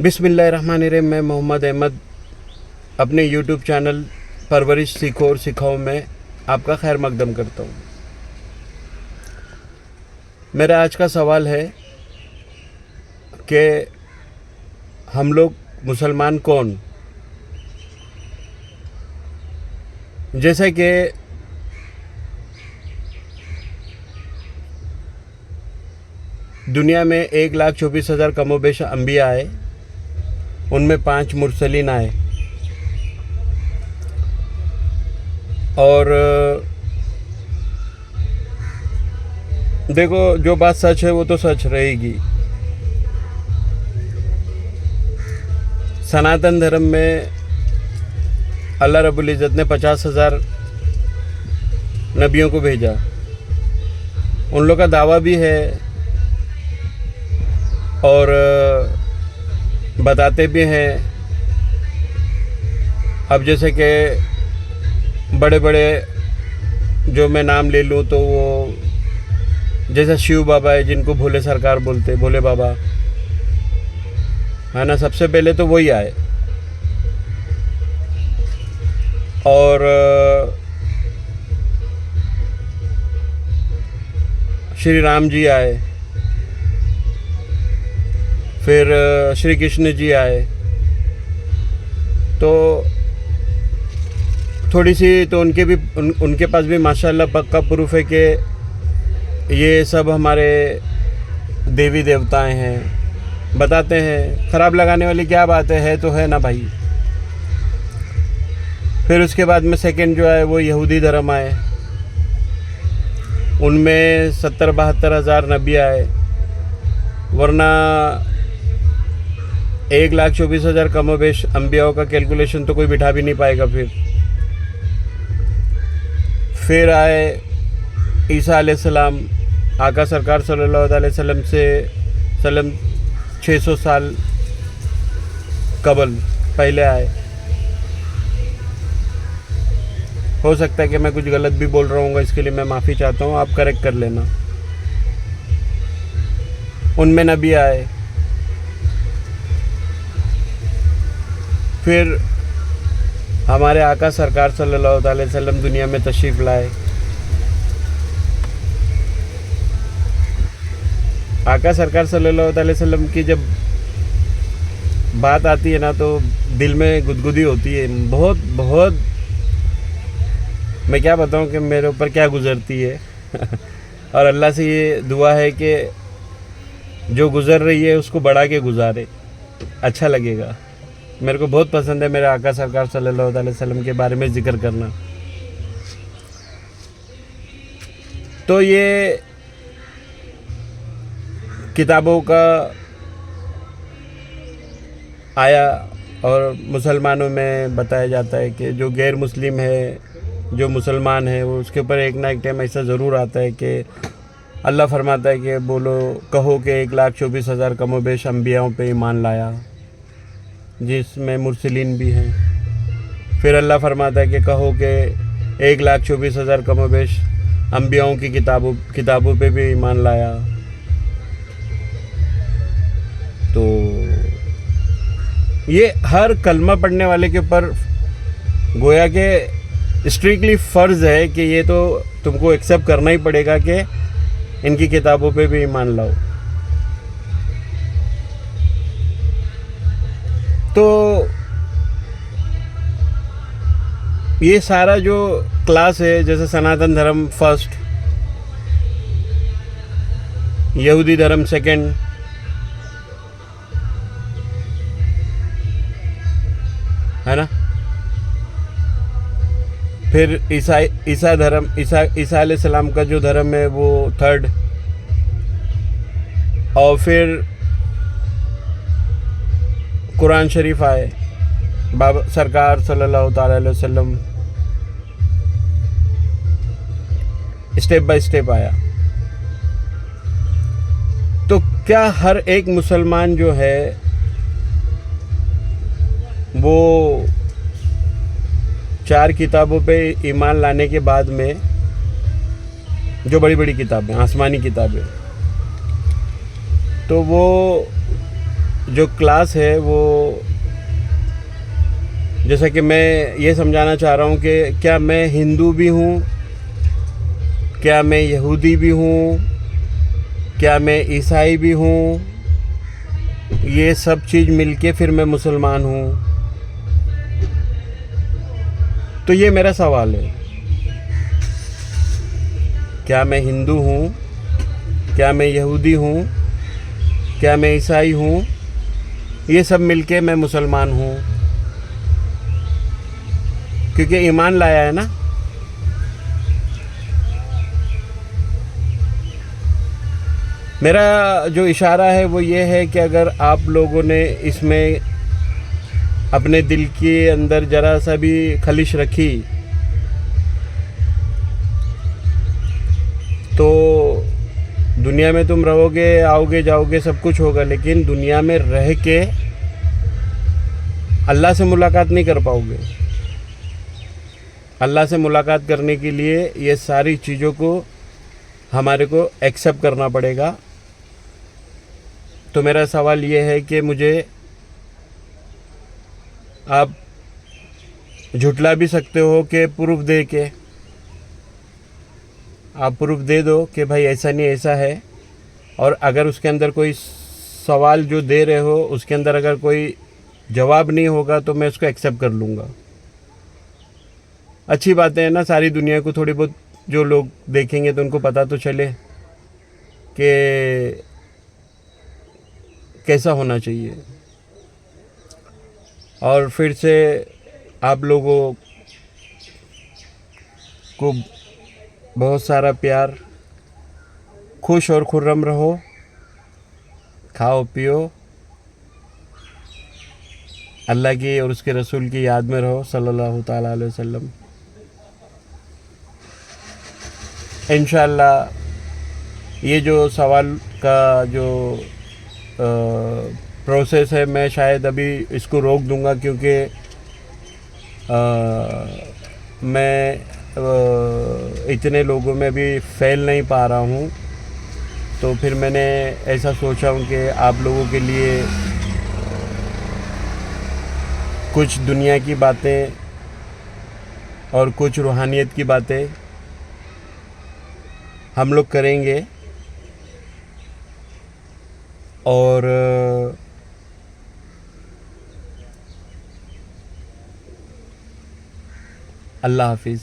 बिस्मिल्लाहिर्रहमानिर्रहीम। मैं मोहम्मद अहमद अपने यूट्यूब चैनल परवरिश सीखो और सिखाओ में आपका खैर मकदम करता हूँ। मेरा आज का सवाल है कि हम लोग मुसलमान कौन। जैसे कि दुनिया में 1,24,000 कमोबेश अम्बिया आए, उनमें 5 मुरसलीन आए। और देखो, जो बात सच है वो तो सच रहेगी। सनातन धर्म में अल्लाह रब्बुल इज़्ज़त ने 50,000 नबियों को भेजा। उन लोग का दावा भी है और बताते भी हैं। अब जैसे कि बड़े बड़े जो मैं नाम ले लूँ तो वो जैसा शिव बाबा है, जिनको भोले सरकार बोलते, भोले बाबा है ना, सबसे पहले तो वही आए। और श्री राम जी आए, फिर श्री कृष्ण जी आए। तो थोड़ी सी तो उनके पास भी माशाल्लाह पक्का प्रूफ है कि ये सब हमारे देवी देवताएं हैं। बताते हैं, ख़राब लगाने वाली क्या बात है तो है ना भाई। फिर उसके बाद में सेकंड जो आए वो यहूदी धर्म आए। उनमें 70-72 हज़ार नबी आए, वरना 1,24,000 कमोबेश अम्बियाओं का कैलकुलेशन तो कोई बिठा भी नहीं पाएगा। फिर आए ईसा अलैहिस्सलाम। आका सरकार सल्लल्लाहु अलैहि वसल्लम से 600 साल कबल पहले आए। हो सकता है कि मैं कुछ गलत भी बोल रहा हूँ, इसके लिए मैं माफ़ी चाहता हूँ, आप करेक्ट कर लेना। उनमें नबी आए। फिर हमारे आका सरकार सल्लल्लाहु अलैहि वसल्लम दुनिया में तशरीफ़ लाए। आका सरकार सल्लल्लाहु अलैहि वसल्लम की जब बात आती है ना तो दिल में गुदगुदी होती है। बहुत बहुत मैं क्या बताऊं कि मेरे ऊपर क्या गुज़रती है। और अल्लाह से ये दुआ है कि जो गुज़र रही है उसको बढ़ा के गुजारे, अच्छा लगेगा। मेरे को बहुत पसंद है मेरे आका सरकार सल्लल्लाहु अलैहि वसल्लम के बारे में ज़िक्र करना। तो ये किताबों का आया और मुसलमानों में बताया जाता है कि जो गैर मुस्लिम है, जो मुसलमान है, वो उसके ऊपर एक ना एक टाइम ऐसा ज़रूर आता है कि अल्लाह फरमाता है कि बोलो, कहो कि 1,24,000 कमोबेश अम्बियाओं पे ईमान लाया, जिसमें मुरसलीन भी हैं। फिर अल्लाह फरमाता है कि कहो कि 1,24,000 कमोबेश अम्बियाओं की किताबों पे भी ईमान लाया। तो ये हर कलमा पढ़ने वाले के ऊपर गोया के स्ट्रिक्टली फ़र्ज़ है कि ये तो तुमको एक्सेप्ट करना ही पड़ेगा कि इनकी किताबों पे भी ईमान लाओ। तो ये सारा जो क्लास है, जैसे सनातन धर्म फर्स्ट, यहूदी धर्म सेकंड, है ना। फिर ईसा धर्म, ईसा अलैहिस्सलाम का जो धर्म है वो थर्ड। और फिर कुरान शरीफ आए, बाबा सरकार सल्लल्लाहु अलैहि वसल्लम स्टेप बाय स्टेप आया। तो क्या हर एक मुसलमान जो है वो 4 किताबों पे ईमान लाने के बाद में, जो बड़ी बड़ी किताबें, आसमानी किताबें, तो वो जो क्लास है वो, जैसा कि मैं ये समझाना चाह रहा हूँ कि क्या मैं हिंदू भी हूँ, क्या मैं यहूदी भी हूँ, क्या मैं ईसाई भी हूँ, ये सब चीज़ मिलके फिर मैं मुसलमान हूँ? तो ये मेरा सवाल है। क्या मैं हिंदू हूँ, क्या मैं यहूदी हूँ, क्या मैं ईसाई हूँ, ये सब मिलके मैं मुसलमान हूँ? क्योंकि ईमान लाया है ना। मेरा जो इशारा है वो ये है कि अगर आप लोगों ने इसमें अपने दिल के अंदर ज़रा सा भी खलिश रखी तो दुनिया में तुम रहोगे, आओगे जाओगे, सब कुछ होगा, लेकिन दुनिया में रह के अल्लाह से मुलाकात नहीं कर पाओगे। अल्लाह से मुलाकात करने के लिए ये सारी चीज़ों को हमारे को एक्सेप्ट करना पड़ेगा। तो मेरा सवाल ये है कि मुझे आप झुटला भी सकते हो कि प्रूफ दे के, आप प्रूफ दे दो कि भाई ऐसा नहीं ऐसा है, और अगर उसके अंदर कोई सवाल जो दे रहे हो उसके अंदर अगर कोई जवाब नहीं होगा तो मैं उसको एक्सेप्ट कर लूँगा। अच्छी बातें हैं ना, सारी दुनिया को थोड़ी बहुत जो लोग देखेंगे तो उनको पता तो चले कि कैसा होना चाहिए। और फिर से आप लोगों को बहुत सारा प्यार, खुश और खुर्रम रहो, खाओ पियो, अल्लाह की और उसके रसूल की याद में रहो सल्लल्लाहु ताला अलैहि वसल्लम। इंशाअल्लाह ये जो सवाल का जो प्रोसेस है मैं शायद अभी इसको रोक दूंगा, क्योंकि मैं इतने लोगों में भी फैल नहीं पा रहा हूँ। तो फिर मैंने ऐसा सोचा हूँ कि आप लोगों के लिए कुछ दुनिया की बातें और कुछ रूहानियत की बातें हम लोग करेंगे। और अल्लाह हाफिज़।